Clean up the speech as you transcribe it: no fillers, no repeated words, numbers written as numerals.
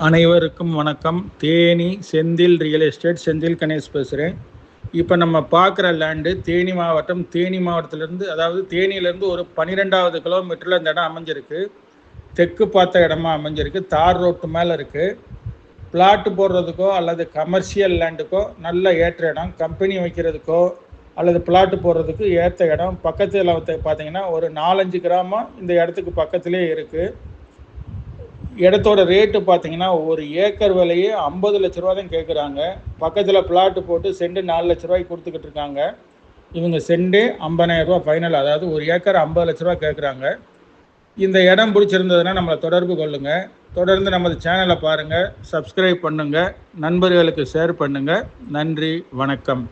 அனைவருக்கும் வணக்கம். Theni Senthil real estate, Senthil Ganesh பேசுகிறேன். இப்போ நம்ம பார்க்குற லேண்டு தேனி மாவட்டம். தேனி மாவட்டத்திலேருந்து, அதாவது தேனியிலேருந்து ஒரு 12வது கிலோமீட்டரில் இந்த இடம் அமைஞ்சிருக்கு. தெற்கு பார்த்த இடமா அமைஞ்சிருக்கு. தார் ரோட்டு மேலே இருக்குது. பிளாட்டு போடுறதுக்கோ அல்லது கமர்ஷியல் லேண்டுக்கோ நல்ல ஏற்ற இடம். கம்பெனி வைக்கிறதுக்கோ அல்லது பிளாட்டு போடுறதுக்கு ஏற்ற இடம். பக்கத்தில் பார்த்தீங்கன்னா ஒரு 4-5 கிராமம் இந்த இடத்துக்கு பக்கத்துலேயே இருக்குது. இடத்தோட ரேட்டு பார்த்தீங்கன்னா ஒரு ஏக்கர் விலையே 50 லட்ச ரூபா தான் கேட்குறாங்க. பக்கத்தில் பிளாட்டு போட்டு செண்டு 4 லட்ச ரூபாய்க்கு கொடுத்துக்கிட்டு இருக்காங்க. இவங்க செண்டு 50,000 ரூபா ஃபைனல், அதாவது ஒரு ஏக்கர் 50 லட்ச ரூபா கேட்குறாங்க. இந்த இடம் பிடிச்சிருந்ததுன்னா நம்மளை தொடர்பு கொள்ளுங்கள். தொடர்ந்து நமது சேனலை பாருங்கள், சப்ஸ்கிரைப் பண்ணுங்கள், நண்பர்களுக்கு ஷேர் பண்ணுங்கள். நன்றி, வணக்கம்.